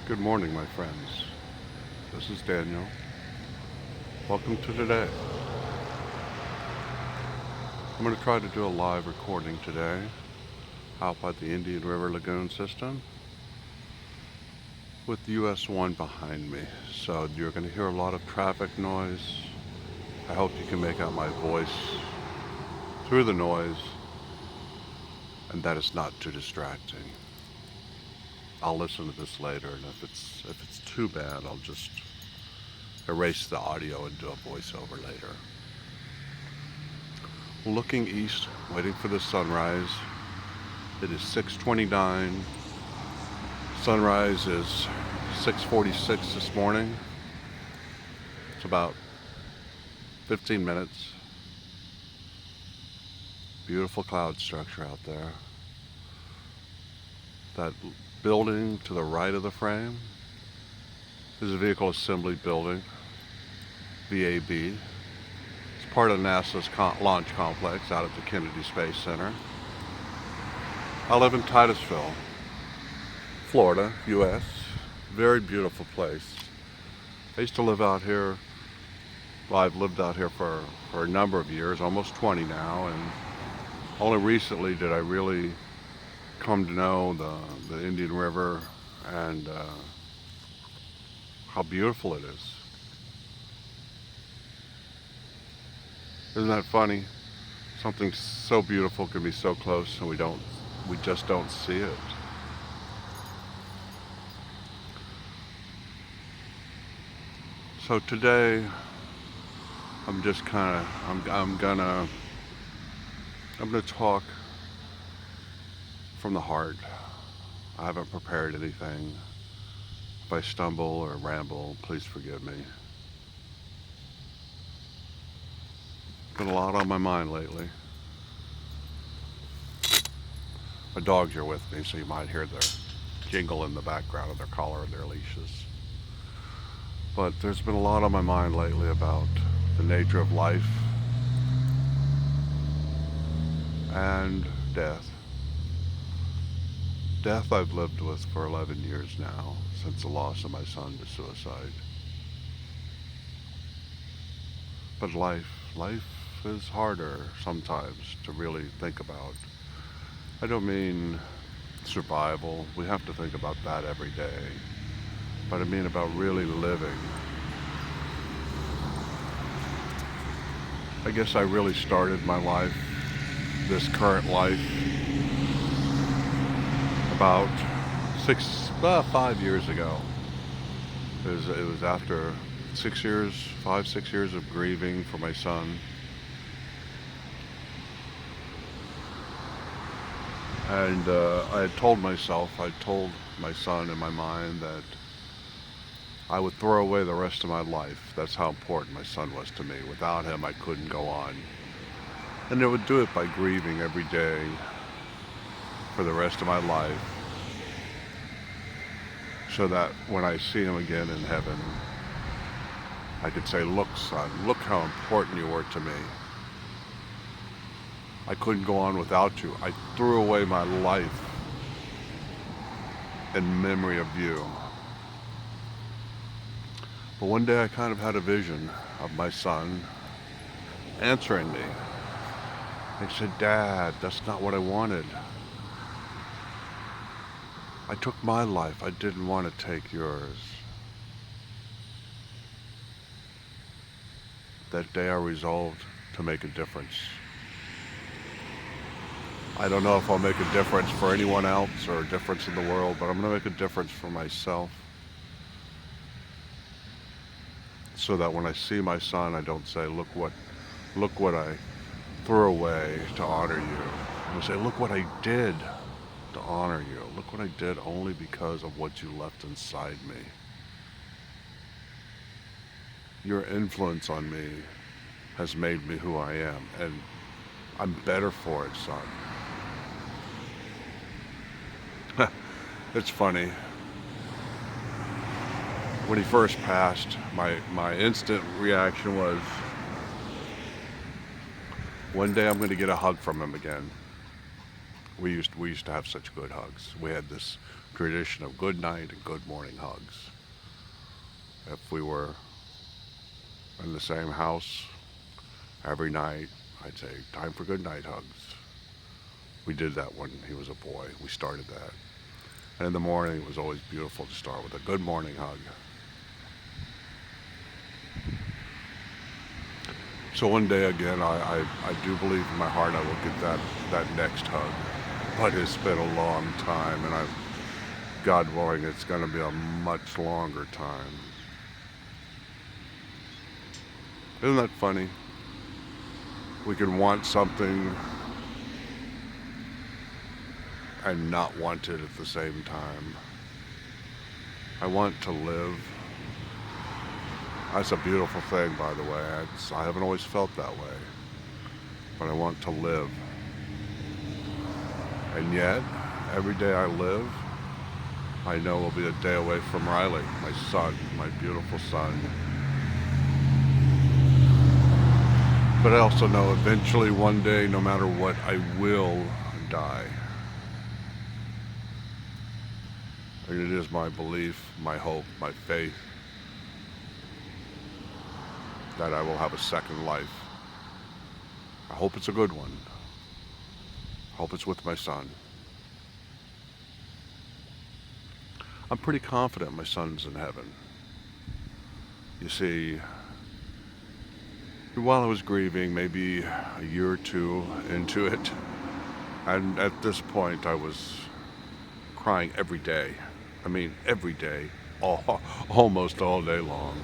Good morning, my friends. This is Daniel. Welcome to today. I'm going to try to do a live recording today out by the Indian River Lagoon system with US 1 behind me. So you're going to hear a lot of traffic noise. I hope you can make out my voice through the noise and that it's not too distracting. I'll listen to this later, and if it's too bad, I'll just erase the audio and do a voiceover later. Looking east, waiting for the sunrise. It is 6:29. Sunrise is 6:46 this morning. It's about 15 minutes. Beautiful cloud structure out there. That building to the right of the frame is a vehicle assembly building, VAB. It's part of NASA's launch complex out at the Kennedy Space Center. I live in Titusville, Florida, US. Very beautiful place. I used to live out here. Well, I've lived out here for a number of years, almost 20 now, and only recently did I really come to know the Indian River and how beautiful it is. Isn't that funny? Something so beautiful can be so close and we just don't see it. So today I'm just I'm gonna talk from the heart. I haven't prepared anything. If I stumble or ramble, please forgive me. Been a lot on my mind lately. My dogs are with me, so you might hear their jingle in the background of their collar and their leashes. But there's been a lot on my mind lately about the nature of life and death. Death I've lived with for 11 years now, since the loss of my son to suicide. But life is harder sometimes to really think about. I don't mean survival. We have to think about that every day. But I mean about really living. I guess I really started my life, this current life, about 5 years ago. It was after 6 years of grieving for my son. And I told my son in my mind that I would throw away the rest of my life. That's how important my son was to me. Without him, I couldn't go on. And I would do it by grieving every day for the rest of my life, so that when I see him again in heaven, I could say, "Look, son, look how important you were to me. I couldn't go on without you. I threw away my life in memory of you." But one day I kind of had a vision of my son answering me. He said, "Dad, that's not what I wanted. I took my life. I didn't want to take yours." That day I resolved to make a difference. I don't know if I'll make a difference for anyone else or a difference in the world, but I'm going to make a difference for myself, so that when I see my son, I don't say, look what I threw away to honor you. I'm going to say, "Look what I did to honor you. Look what I did only because of what you left inside me. Your influence on me has made me who I am, and I'm better for it, son." It's funny. When he first passed, my instant reaction was, one day I'm going to get a hug from him again. We used to have such good hugs. We had this tradition of good night and good morning hugs. If we were in the same house every night, I'd say, time for good night hugs. We did that when he was a boy. We started that. And in the morning, it was always beautiful to start with a good morning hug. So one day again, I do believe in my heart I will get that next hug. But it's been a long time, and God willing, it's going to be a much longer time. Isn't that funny? We can want something and not want it at the same time. I want to live. That's a beautiful thing, by the way. I haven't always felt that way. But I want to live. And yet, every day I live, I know will be a day away from Riley, my son, my beautiful son. But I also know eventually one day, no matter what, I will die. And it is my belief, my hope, my faith that I will have a second life. I hope it's a good one. I hope it's with my son. I'm pretty confident my son's in heaven. You see, while I was grieving, maybe a year or two into it, and at this point I was crying every day. I mean, every day, almost all day long.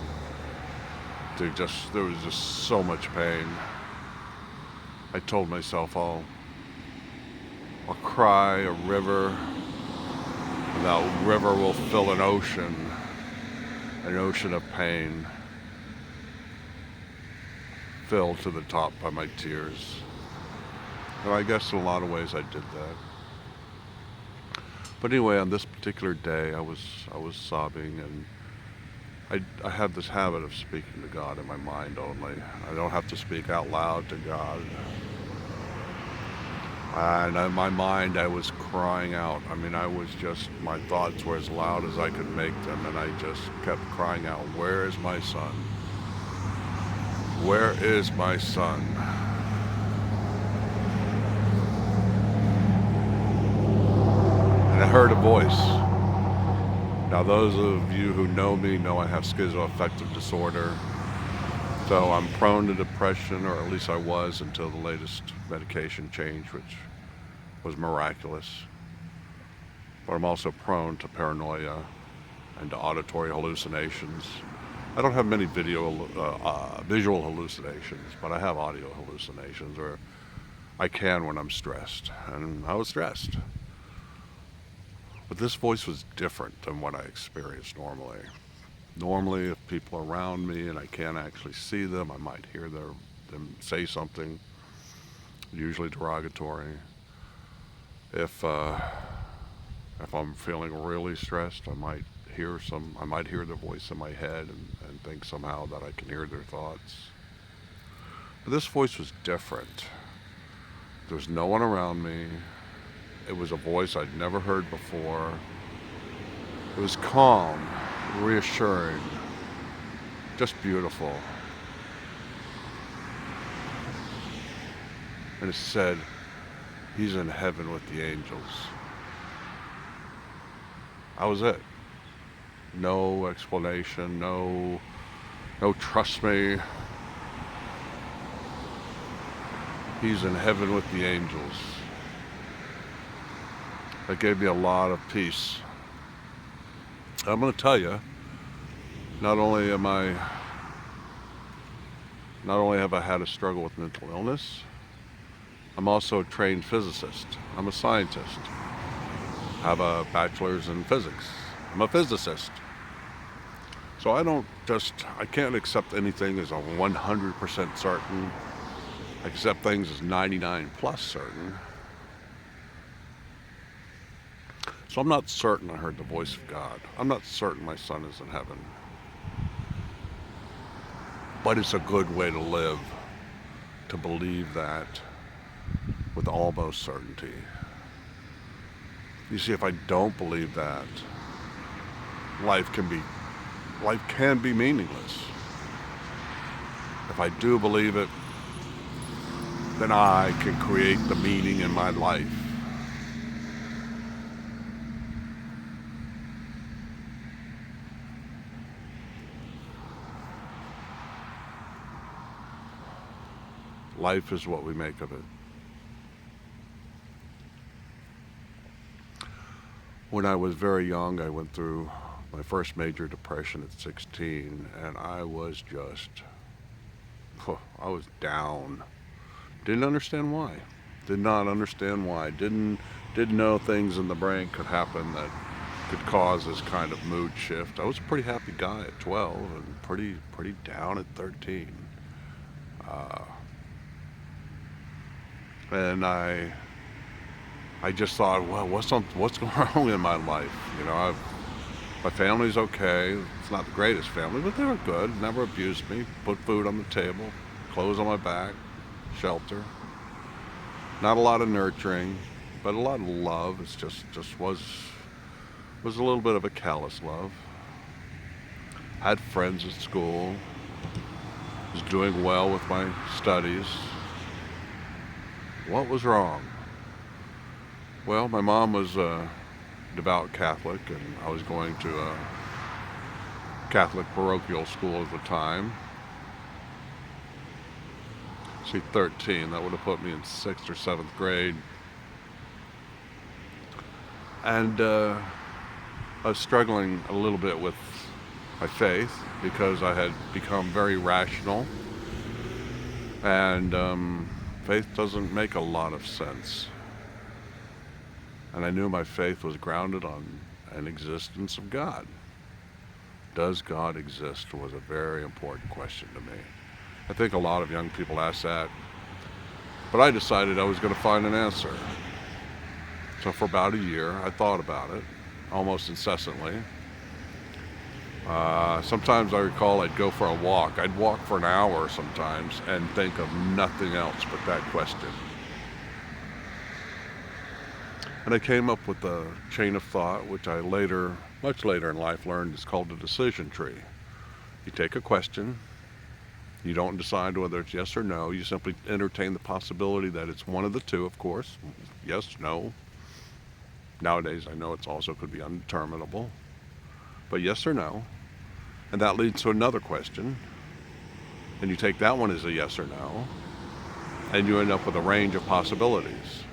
There was just so much pain. I told myself I'll cry a river, and that river will fill an ocean of pain, filled to the top by my tears. And I guess in a lot of ways I did that. But anyway, on this particular day, I was sobbing, and I have this habit of speaking to God in my mind only. I don't have to speak out loud to God. And in my mind, I was crying out. I mean, my thoughts were as loud as I could make them, and I just kept crying out, where is my son? Where is my son? And I heard a voice. Now, those of you who know me know I have schizoaffective disorder. So I'm prone to depression, or at least I was until the latest medication change, which was miraculous. But I'm also prone to paranoia and to auditory hallucinations. I don't have many visual hallucinations, but I have audio hallucinations, or I can when I'm stressed, and I was stressed. But this voice was different than what I experienced normally. Normally, if people are around me and I can't actually see them, I might hear them say something, usually derogatory. If I'm feeling really stressed, I might hear their voice in my head and think somehow that I can hear their thoughts. But this voice was different. There was no one around me. It was a voice I'd never heard before. It was calm, reassuring, just beautiful. And it said, he's in heaven with the angels. That was it. No explanation, no trust me. He's in heaven with the angels. That gave me a lot of peace. I'm going to tell you, not only have I had a struggle with mental illness, I'm also a trained physicist. I'm a scientist. I have a bachelor's in physics. I'm a physicist. So I can't accept anything as a 100% certain. I accept things as 99 plus certain. So I'm not certain I heard the voice of God. I'm not certain my son is in heaven. But it's a good way to live, to believe that with almost certainty. You see, if I don't believe that, life can be life can be meaningless. If I do believe it, then I can create the meaning in my life. Life is what we make of it. When I was very young, I went through my first major depression at 16, and I was just, I was down. Didn't understand why. Did not understand why. Didn't know things in the brain could happen that could cause this kind of mood shift. I was a pretty happy guy at 12 and pretty down at 13. Uh, and I just thought, well, what's going wrong in my life? You know, my family's okay. It's not the greatest family, but they were good. Never abused me. Put food on the table, clothes on my back, shelter. Not a lot of nurturing, but a lot of love. It's just was a little bit of a callous love. Had friends at school. Was doing well with my studies. What was wrong? Well, my mom was a devout Catholic, and I was going to a Catholic parochial school at the time. See, 13, that would have put me in 6th or 7th grade. And I was struggling a little bit with my faith because I had become very rational. And faith doesn't make a lot of sense. And I knew my faith was grounded on an existence of God. Does God exist was a very important question to me. I think a lot of young people ask that, but I decided I was going to find an answer. So for about a year, I thought about it, almost incessantly. Sometimes I recall I'd go for a walk. I'd walk for an hour sometimes and think of nothing else but that question. And I came up with a chain of thought, which I later, much later in life, learned is called a decision tree. You take a question. You don't decide whether it's yes or no. You simply entertain the possibility that it's one of the two, of course. Yes, no. Nowadays, I know it also could be undeterminable. But yes or no. And that leads to another question. And you take that one as a yes or no. And you end up with a range of possibilities.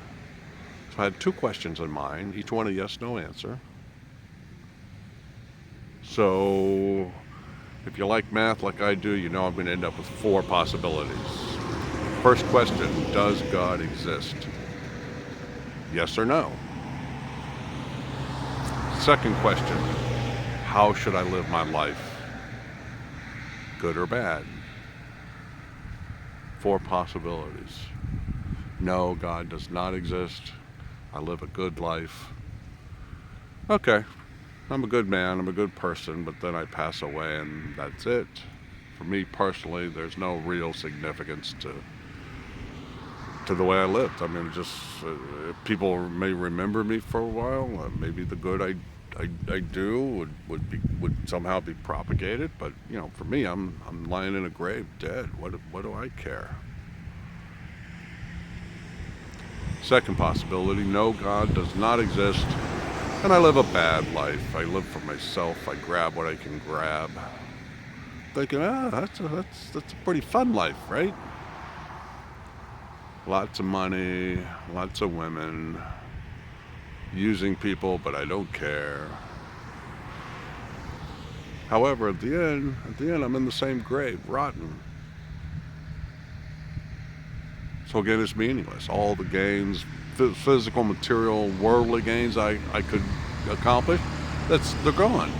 So I had 2 questions in mind, each one a yes-no answer. So if you like math like I do, you know I'm going to end up with 4 possibilities. First question, does God exist? Yes or no? Second question, how should I live my life? Good or bad? 4 possibilities. No, God does not exist. I live a good life. Okay, I'm a good man, I'm a good person, but then I pass away and that's it. For me personally, there's no real significance to the way I lived. I mean, just people may remember me for a while. Maybe the good I do would somehow be propagated, but you know, for me, I'm lying in a grave, dead. What do I care? Second possibility, no, God does not exist, and I live a bad life. I live for myself. I grab what I can grab. Thinking, that's a pretty fun life, right? Lots of money, lots of women, using people, but I don't care. However, at the end, I'm in the same grave, rotten. So again, it's meaningless. All the gains, physical, material, worldly gains I could accomplish, they're gone.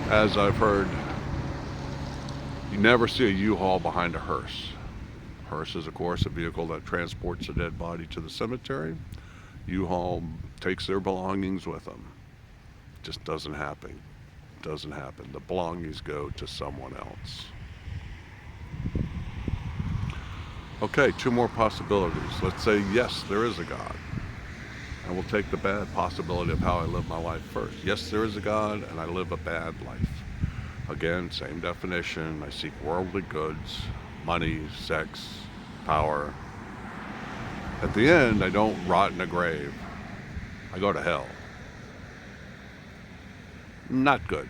As I've heard, you never see a U-Haul behind a hearse. Hearse is, of course, a vehicle that transports a dead body to the cemetery. U-Haul takes their belongings with them. It just doesn't happen. Doesn't happen. The belongings go to someone else. Okay, 2 more possibilities. Let's say, yes, there is a God. and we'll take the bad possibility of how I live my life first. Yes, there is a God, and I live a bad life. Again, same definition. I seek worldly goods, money, sex, power. At the end, I don't rot in a grave. I go to hell. Not good.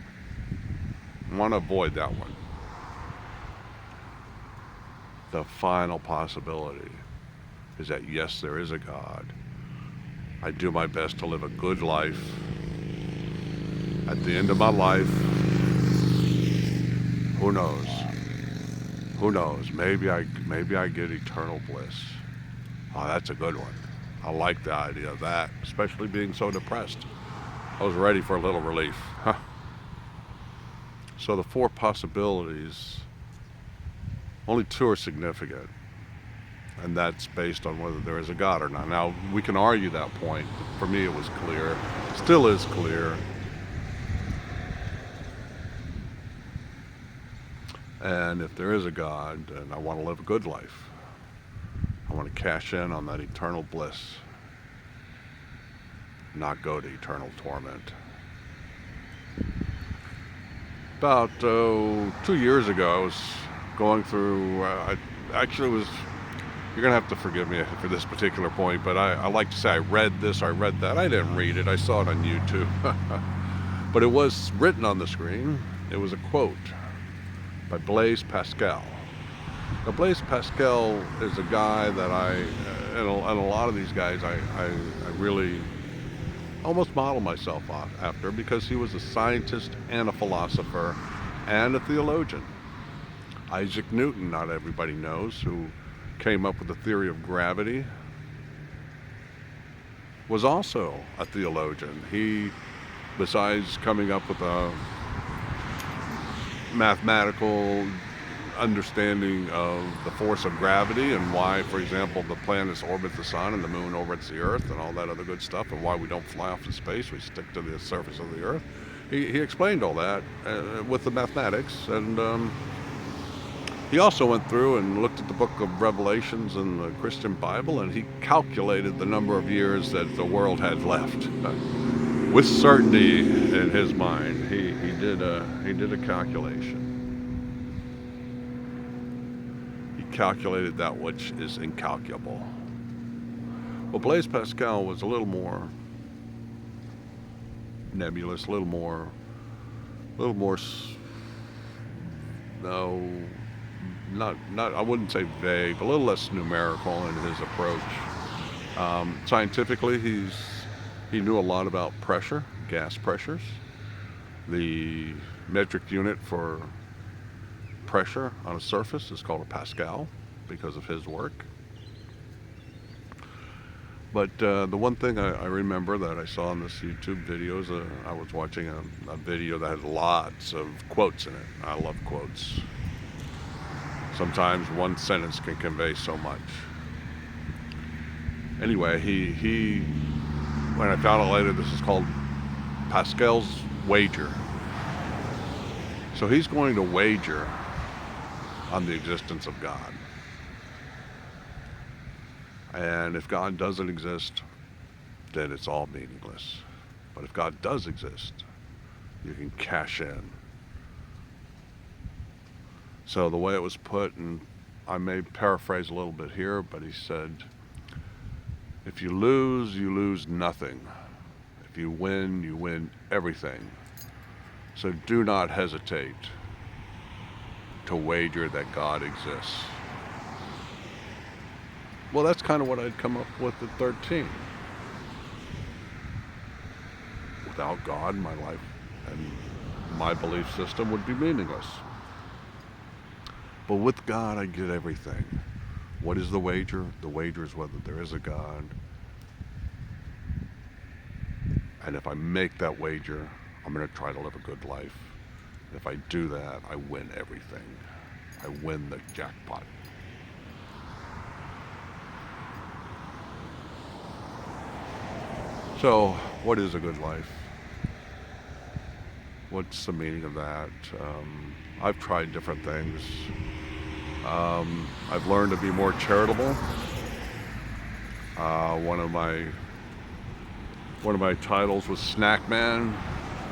I want to avoid that one. The final possibility is that yes, there is a God. I do my best to live a good life. At the end of my life, who knows? Who knows? Maybe I get eternal bliss. Oh, that's a good one. I like the idea of that, especially being so depressed. I was ready for a little relief. So the four possibilities, only two are significant, and that's based on whether there is a God or not. Now, we can argue that point. For me, it was clear. Still is clear. And if there is a God, then I want to live a good life. I want to cash in on that eternal bliss, not go to eternal torment. About 2 years ago, I was going through, actually was, you're going to have to forgive me for this particular point, but I like to say I read this, I read that. I didn't read it, I saw it on YouTube. But it was written on the screen. It was a quote by Blaise Pascal. Now, Blaise Pascal is a guy that and a lot of these guys I really almost model myself after, because he was a scientist and a philosopher and a theologian. Isaac Newton, not everybody knows, who came up with the theory of gravity, was also a theologian. He, besides coming up with a mathematical understanding of the force of gravity and why, for example, the planets orbit the sun and the moon orbits the earth and all that other good stuff, and why we don't fly off to space, we stick to the surface of the earth. He explained all that with the mathematics, and he also went through and looked at the book of Revelations in the Christian Bible, and he calculated the number of years that the world had left. With certainty in his mind, he did a calculation. Calculated that which is incalculable. Well, Blaise Pascal was a little more nebulous, a little more, no, not, I wouldn't say vague, a little less numerical in his approach. Scientifically, he knew a lot about pressure, gas pressures. The metric unit for pressure on a surface is called a Pascal because of his work. But the one thing I remember that I saw in this YouTube video is I was watching a video that had lots of quotes in it. I love quotes. Sometimes one sentence can convey so much. Anyway, he when I found out later, this is called Pascal's wager. So he's going to wager on the existence of God. And if God doesn't exist, then it's all meaningless. But if God does exist, you can cash in. So the way it was put, and I may paraphrase a little bit here, but he said, if you lose nothing. If you win everything. So do not hesitate to wager that God exists. Well, that's kind of what I'd come up with at 13. Without God, my life and my belief system would be meaningless. But with God, I get everything. What is the wager? The wager is whether there is a God. And if I make that wager, I'm going to try to live a good life. If I do that, I win everything. I win the jackpot. So, what is a good life? What's the meaning of that? I've tried different things. I've learned to be more charitable. One of my One of my titles was Snack Man,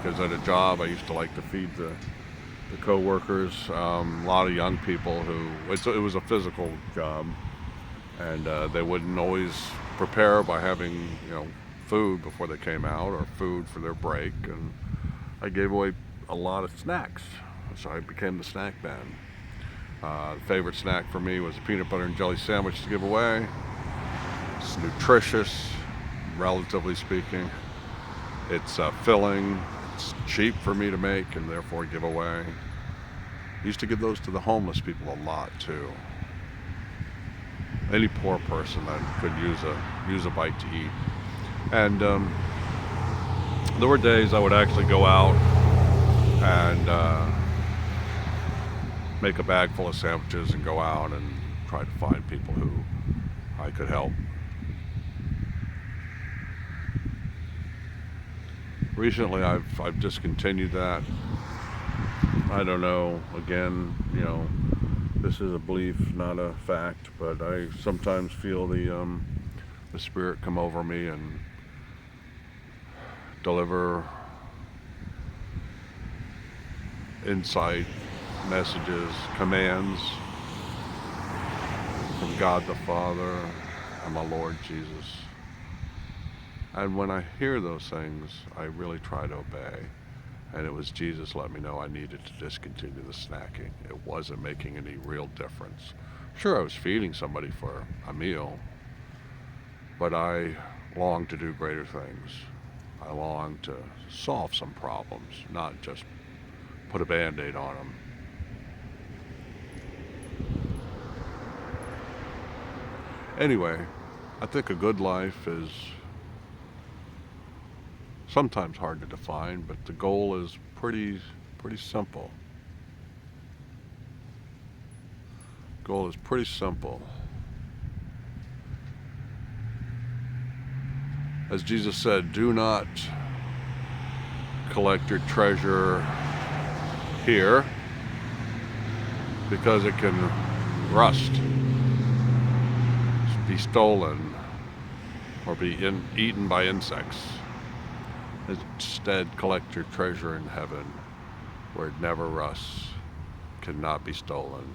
because at a job I used to like to feed the co-workers, a lot of young people who, it was a physical job, and they wouldn't always prepare by having, food before they came out or food for their break, and I gave away a lot of snacks, so I became the snack man. The favorite snack for me was a peanut butter and jelly sandwich to give away. It's nutritious, relatively speaking. It's filling. It's cheap for me to make and therefore give away. I used to give those to the homeless people a lot too. Any poor person that could use a bite to eat. And there were days I would actually go out and make a bag full of sandwiches and go out and try to find people who I could help. Recently I've discontinued that. I don't know, again, this is a belief, not a fact, but I sometimes feel the Spirit come over me and deliver insight, messages, commands from God the Father and my Lord Jesus. And when I hear those things, I really try to obey. And it was Jesus let me know I needed to discontinue the snacking. It wasn't making any real difference. Sure, I was feeding somebody for a meal, but I long to do greater things. I long to solve some problems, not just put a Band-Aid on them. Anyway, I think a good life is sometimes hard to define, but the goal is pretty simple. Goal is pretty simple. As Jesus said, do not collect your treasure here because it can rust, be stolen, or be eaten by insects. Instead, collect your treasure in heaven, where it never rusts, cannot be stolen,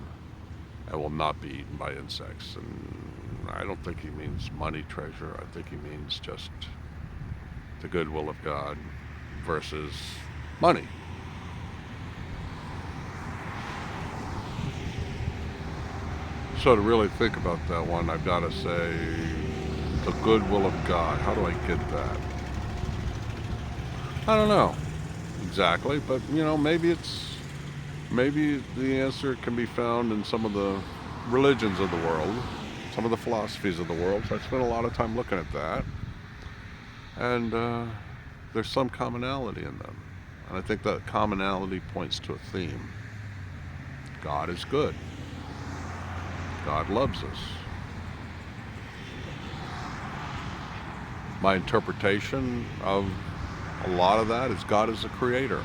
and will not be eaten by insects. And I don't think he means money treasure. I think he means just the goodwill of God versus money. So to really think about that one, I've got to say, the goodwill of God. How do I get that? I don't know exactly, but maybe the answer can be found in some of the religions of the world, some of the philosophies of the world. So I spent a lot of time looking at that, and there's some commonality in them, and I think that commonality points to a theme. God is good. God loves us. My interpretation of a lot of that is God is a creator.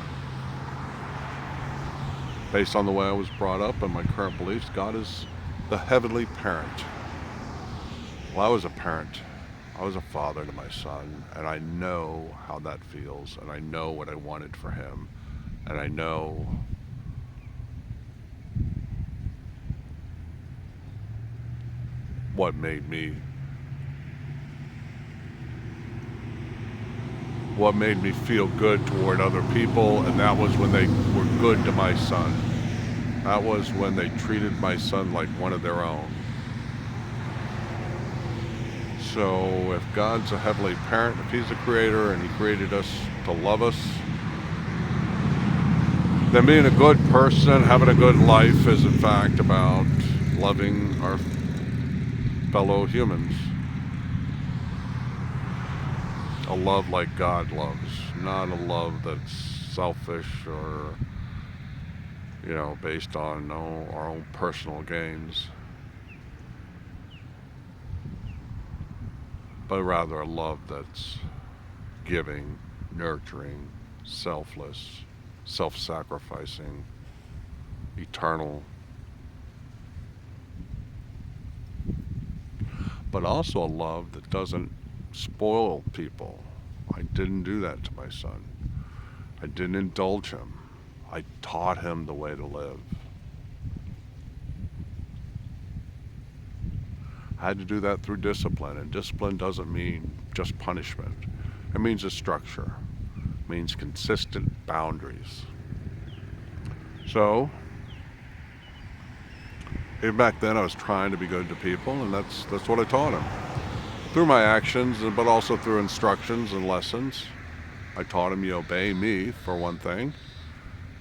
Based on the way I was brought up and my current beliefs, God is the heavenly parent. Well, I was a parent. I was a father to my son, and I know how that feels, and I know what I wanted for him, and I know what made me feel good toward other people, and that was when they were good to my son. That was when they treated my son like one of their own. So if God's a heavenly parent, if he's a creator and he created us to love us, then being a good person, having a good life is in fact about loving our fellow humans. A love like God loves, not a love that's selfish or, based on our own personal gains, but rather a love that's giving, nurturing, selfless, self-sacrificing, eternal, but also a love that doesn't spoil people, I didn't do that to my son. I didn't indulge him. I taught him the way to live. I had to do that through discipline, and discipline doesn't mean just punishment. It means a structure. It means consistent boundaries. So, even back then I was trying to be good to people, and that's what I taught him. Through my actions, but also through instructions and lessons. I taught him, you obey me, for one thing.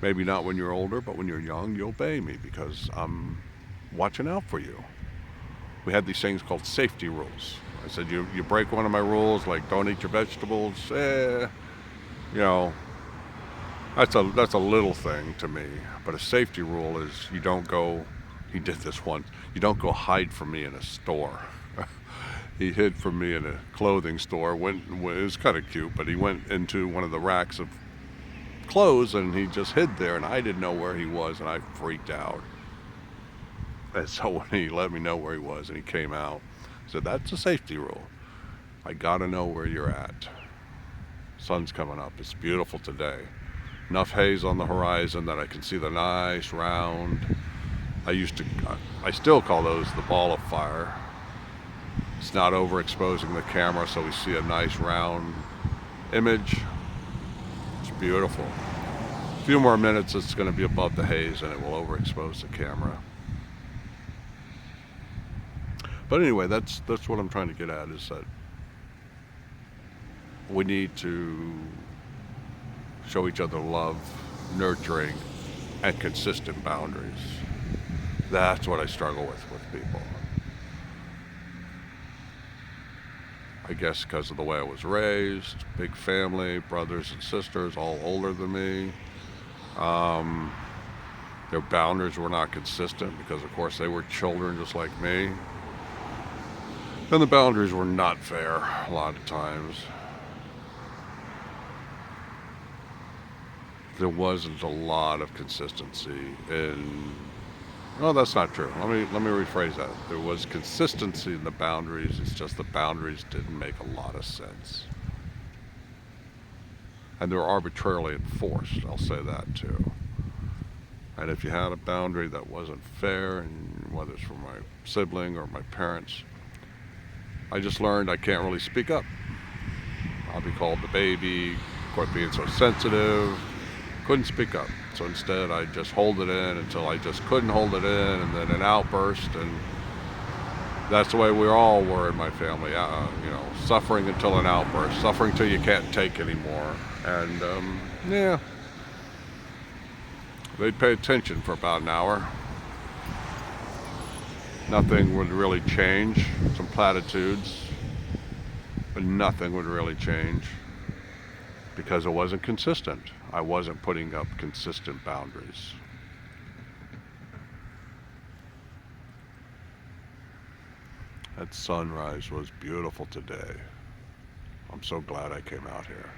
Maybe not when you're older, but when you're young, you obey me because I'm watching out for you. We had these things called safety rules. I said, you break one of my rules, like don't eat your vegetables, you know, that's a little thing to me. But a safety rule is you don't go, he did this once, you don't go hide from me in a store. He hid from me in a clothing store, it was kind of cute, but he went into one of the racks of clothes and he just hid there, and I didn't know where he was, and I freaked out. And so when he let me know where he was and he came out, I said, that's a safety rule. I gotta know where you're at. Sun's coming up, it's beautiful today. Enough haze on the horizon that I can see the nice round, I still call those the ball of fire. It's not overexposing the camera, so we see a nice round image. It's beautiful. A few more minutes, it's going to be above the haze and it will overexpose the camera. But anyway, that's what I'm trying to get at, is that we need to show each other love, nurturing, and consistent boundaries. That's what I struggle with people. I guess because of the way I was raised, big family, brothers and sisters, all older than me. Their boundaries were not consistent because, of course, they were children just like me. And the boundaries were not fair a lot of times. There wasn't a lot of consistency in... No, that's not true. Let me rephrase that. There was consistency in the boundaries. It's just the boundaries didn't make a lot of sense. And they were arbitrarily enforced, I'll say that too. And if you had a boundary that wasn't fair, and whether it's from my sibling or my parents, I just learned I can't really speak up. I'll be called the baby, quit being so sensitive, couldn't speak up. So instead I just hold it in until I just couldn't hold it in, and then an outburst, and that's the way we all were in my family, suffering until an outburst, suffering till you can't take anymore. And they'd pay attention for about an hour. Nothing would really change, some platitudes, but nothing would really change because it wasn't consistent. I wasn't putting up consistent boundaries. That sunrise was beautiful today. I'm so glad I came out here.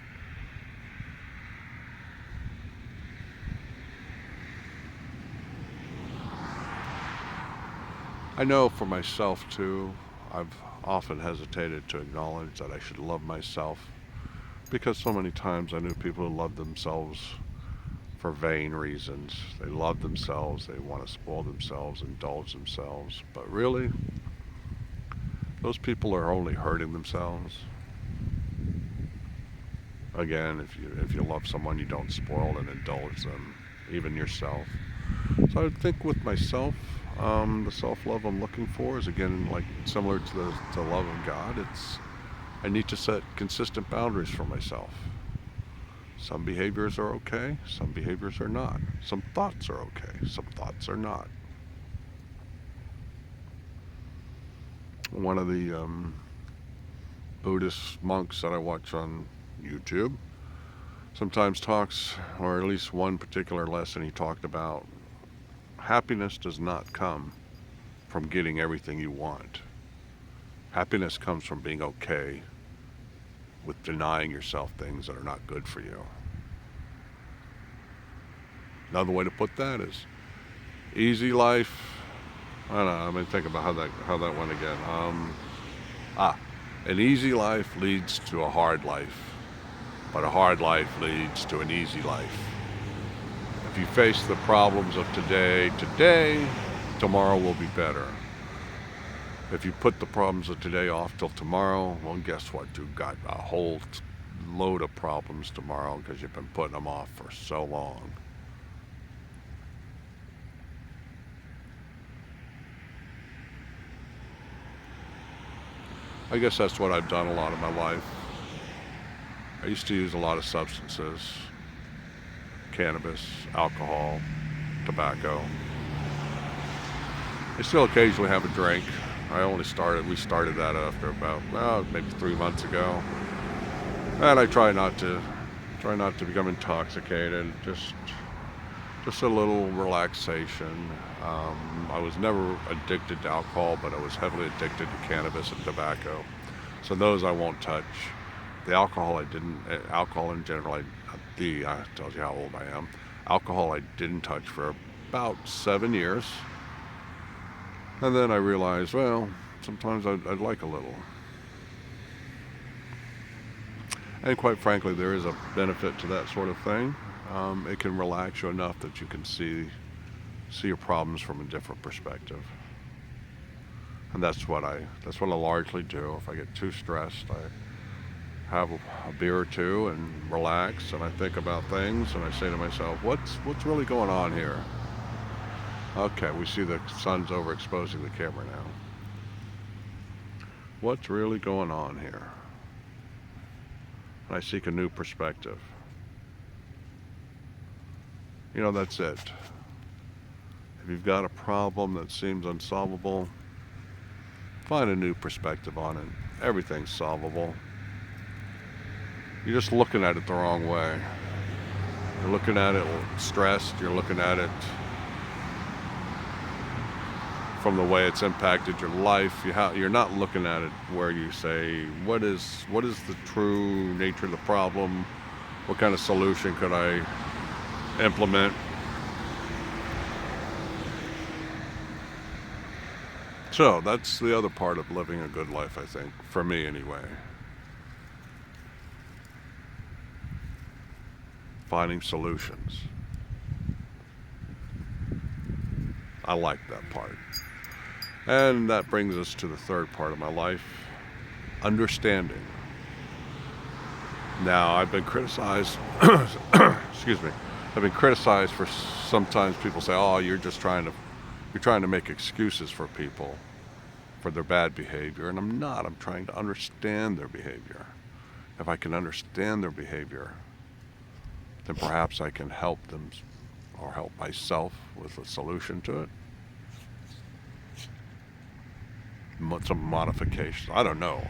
I know for myself too, I've often hesitated to acknowledge that I should love myself, because so many times I knew people who loved themselves for vain reasons. They love themselves, they want to spoil themselves, indulge themselves, but really, those people are only hurting themselves. Again, if you love someone, you don't spoil and indulge them, even yourself. So I think with myself, the self-love I'm looking for is, again, like similar to the love of God. I need to set consistent boundaries for myself. Some behaviors are okay, some behaviors are not. Some thoughts are okay, some thoughts are not. One of the Buddhist monks that I watch on YouTube sometimes talks, or at least one particular lesson he talked about, happiness does not come from getting everything you want. Happiness comes from being okay with denying yourself things that are not good for you. Another way to put that is easy life. I don't know, let me think about how that went again. An easy life leads to a hard life. but a hard life leads to an easy life. If you face the problems of today, tomorrow will be better. If you put the problems of today off till tomorrow, well, guess what? You've got a whole load of problems tomorrow because you've been putting them off for so long. I guess that's what I've done a lot of my life. I used to use a lot of substances, cannabis, alcohol, tobacco. I still occasionally have a drink. We started that after about, maybe 3 months ago. And I try not to become intoxicated, just a little relaxation. I was never addicted to alcohol, but I was heavily addicted to cannabis and tobacco. So those I won't touch. The alcohol alcohol in general, tells you how old I am. Alcohol I didn't touch for about 7 years. And then I realized, well, sometimes I'd like a little. And quite frankly, there is a benefit to that sort of thing. It can relax you enough that you can see your problems from a different perspective. And that's what I largely do. If I get too stressed, I have a beer or two and relax, and I think about things, and I say to myself, what's really going on here? Okay, we see the sun's overexposing the camera now. What's really going on here? And I seek a new perspective. That's it. If you've got a problem that seems unsolvable, find a new perspective on it. Everything's solvable. You're just looking at it the wrong way. You're looking at it stressed. You're looking at it from the way it's impacted your life. You're not looking at it where you say, what is the true nature of the problem? What kind of solution could I implement? So that's the other part of living a good life, I think, for me anyway. Finding solutions. I like that part. And that brings us to the third part of my life, understanding. Now, I've been criticized, excuse me, I've been criticized for sometimes people say, oh, you're trying to make excuses for people for their bad behavior. And I'm not. I'm trying to understand their behavior. If I can understand their behavior, then perhaps I can help them or help myself with a solution to it. Some modifications. I don't know.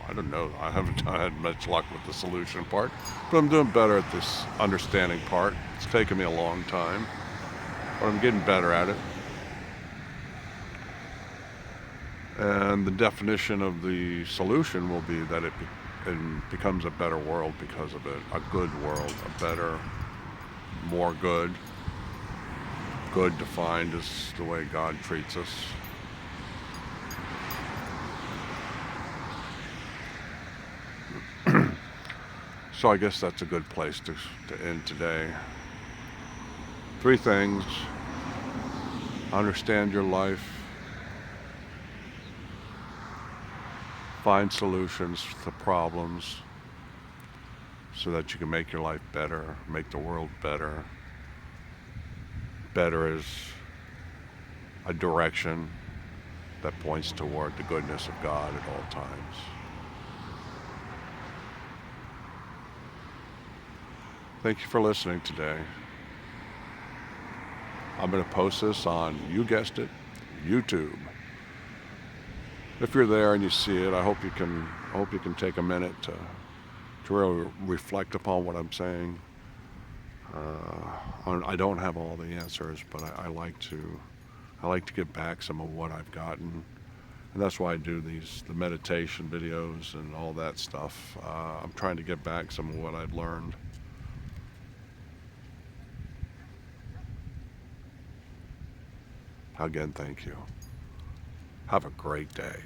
I haven't had much luck with the solution part, but I'm doing better at this understanding part. It's taken me a long time, but I'm getting better at it. And the definition of the solution will be that it becomes a better world because of it. A good world, a better, more good. Good defined as the way God treats us. So I guess that's a good place to end today. 3 things. Understand your life. Find solutions to problems so that you can make your life better, make the world better. Better is a direction that points toward the goodness of God at all times. Thank you for listening today. I'm going to post this on, you guessed it, YouTube. If you're there and you see it, I hope you can take a minute to really reflect upon what I'm saying. I don't have all the answers, but I like to give back some of what I've gotten, and that's why I do the meditation videos and all that stuff. I'm trying to give back some of what I've learned. Again, thank you. Have a great day.